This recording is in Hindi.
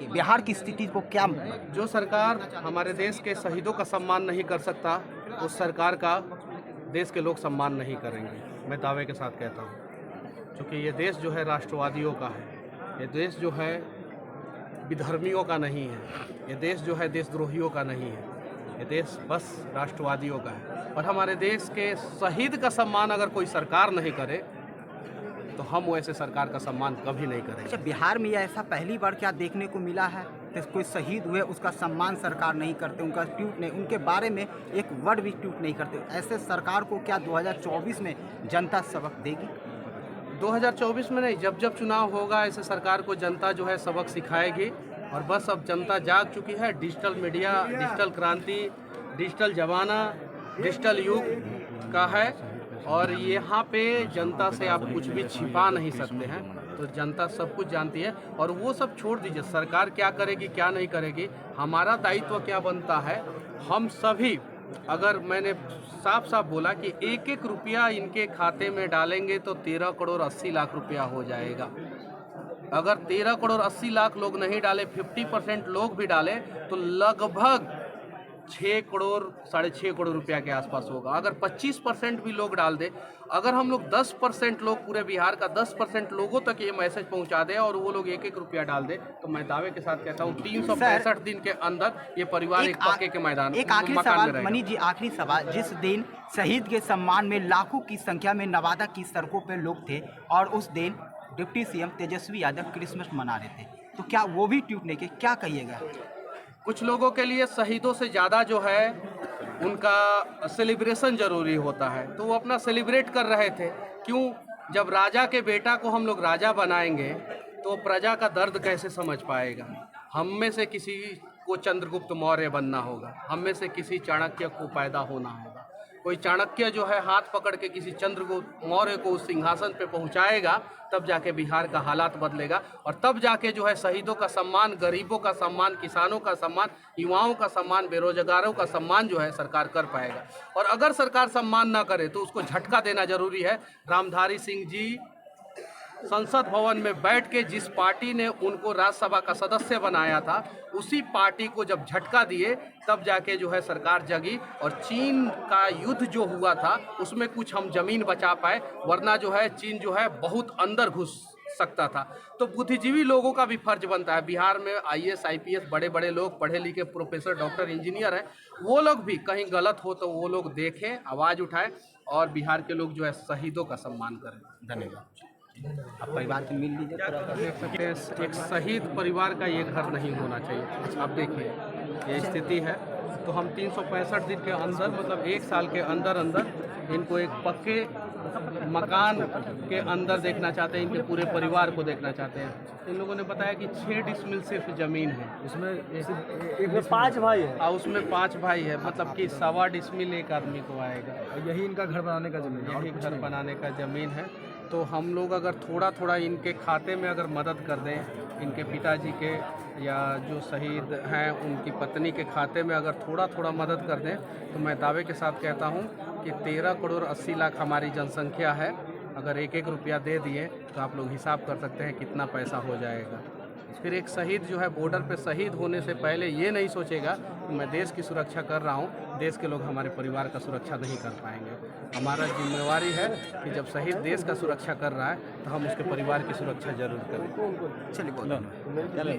की बिहार की स्थिति को क्या? जो सरकार हमारे देश के शहीदों का सम्मान नहीं कर सकता, उस सरकार का देश के लोग सम्मान नहीं करेंगे। मैं दावे के साथ कहता हूँ, क्योंकि ये देश जो है राष्ट्रवादियों का है, ये देश जो है विधर्मियों का नहीं है, ये देश जो है देशद्रोहियों का नहीं है, ये देश बस राष्ट्रवादियों का है। और हमारे देश के शहीद का सम्मान अगर कोई सरकार नहीं करे तो हम वैसे सरकार का सम्मान कभी नहीं करेंगे। अच्छा, बिहार में यह ऐसा पहली बार क्या देखने को मिला है कि कोई शहीद हुए उसका सम्मान सरकार नहीं करते, उनका ट्वीट नहीं, उनके बारे में एक वर्ड भी ट्वीट नहीं करते? ऐसे सरकार को क्या 2024 में जनता सबक देगी? 2024 में नहीं, जब जब चुनाव होगा ऐसे सरकार को जनता जो है सबक सिखाएगी। और बस अब जनता जाग चुकी है। डिजिटल मीडिया, डिजिटल क्रांति, डिजिटल ज़माना, डिजिटल युग का है और यहाँ पे जनता से आप कुछ भी छिपा नहीं सकते हैं। तो जनता सब कुछ जानती है और वो सब छोड़ दीजिए, सरकार क्या करेगी क्या नहीं करेगी, हमारा दायित्व क्या बनता है। हम सभी, अगर मैंने साफ साफ बोला कि एक एक रुपया इनके खाते में डालेंगे तो 13 करोड़ 80 लाख रुपया हो जाएगा। अगर 13 करोड़ 80 लाख लोग नहीं डाले, 50% लोग भी डाले तो लगभग 6 करोड़ 6.5 करोड़ रुपया के आसपास होगा। अगर 25% भी लोग डाल दे, अगर हम लोग 10% लोग, पूरे बिहार का 10% लोगों तक ये मैसेज पहुंचा दे और वो लोग एक एक रुपया डाल दे, तो मैं दावे के साथ कहता हूँ 365 दिन के अंदर ये परिवार एक पक्के के मैदान, एक आखिरी सवाल मनीष जी, आखिरी सवाल। जिस दिन शहीद के सम्मान में लाखों की संख्या में नवादा की सड़कों पर लोग थे और उस दिन deputy CM Tejashwi Yadav Christmas मना रहे थे, तो क्या वो भी ट्वीट नहीं किए? क्या कहिएगा? कुछ लोगों के लिए शहीदों से ज़्यादा जो है उनका सेलिब्रेशन ज़रूरी होता है, तो वो अपना सेलिब्रेट कर रहे थे। क्यों? जब राजा के बेटा को हम लोग राजा बनाएंगे तो प्रजा का दर्द कैसे समझ पाएगा। हम में से किसी को चंद्रगुप्त मौर्य बनना होगा, हम में से किसी चाणक्य को पैदा होना होगा। कोई चाणक्य जो है हाथ पकड़ के किसी चंद्रगुप्त मौर्य को उस सिंहासन पे पहुंचाएगा, तब जाके बिहार का हालात बदलेगा और तब जाके जो है शहीदों का सम्मान, गरीबों का सम्मान, किसानों का सम्मान, युवाओं का सम्मान, बेरोजगारों का सम्मान जो है सरकार कर पाएगा। और अगर सरकार सम्मान ना करे तो उसको झटका देना जरूरी है। रामधारी सिंह जी संसद भवन में बैठ के जिस पार्टी ने उनको राज्यसभा का सदस्य बनाया था, उसी पार्टी को जब झटका दिए तब जाके जो है सरकार जगी और चीन का युद्ध जो हुआ था उसमें कुछ हम जमीन बचा पाए, वरना जो है चीन जो है बहुत अंदर घुस सकता था। तो बुद्धिजीवी लोगों का भी फर्ज बनता है। बिहार में IAS IPS बड़े बड़े लोग, पढ़े लिखे प्रोफेसर, डॉक्टर, इंजीनियर हैं, वो लोग भी कहीं गलत हो तो वो लोग देखें, आवाज़ उठाएं और बिहार के लोग जो है शहीदों का सम्मान करें। धन्यवाद। आप परिवार से मिल लीजिए थोड़ा। एक शहीद परिवार का ये घर नहीं होना चाहिए। आप देखिए ये स्थिति है, तो हम 365 दिन के अंदर, मतलब एक साल के अंदर अंदर इनको एक पक्के मकान के अंदर देखना चाहते हैं, इनके पूरे परिवार को देखना चाहते हैं। इन लोगों ने बताया कि 6 डिसमिल सिर्फ ज़मीन है, उसमें 5 भाई है और उसमें 5 भाई है, मतलब कि 1.25 डिसमिल एक आदमी को आएगा। यही इनका घर बनाने का ज़मीन है, यही घर बनाने का ज़मीन है। तो हम लोग अगर थोड़ा थोड़ा इनके खाते में अगर मदद कर दें, इनके पिताजी के या जो शहीद हैं उनकी पत्नी के खाते में अगर थोड़ा थोड़ा मदद कर दें, तो मैं दावे के साथ कहता हूं कि 13 करोड़ 80 लाख हमारी जनसंख्या है। अगर एक एक रुपया दे दिए तो आप लोग हिसाब कर सकते हैं कितना पैसा हो जाएगा। फिर एक शहीद जो है बॉर्डर पे शहीद होने से पहले ये नहीं सोचेगा कि मैं देश की सुरक्षा कर रहा हूँ, देश के लोग हमारे परिवार का सुरक्षा नहीं कर पाएंगे। हमारा जिम्मेवारी है कि जब शहीद देश का सुरक्षा कर रहा है तो हम उसके परिवार की सुरक्षा जरूर करें। चलिए,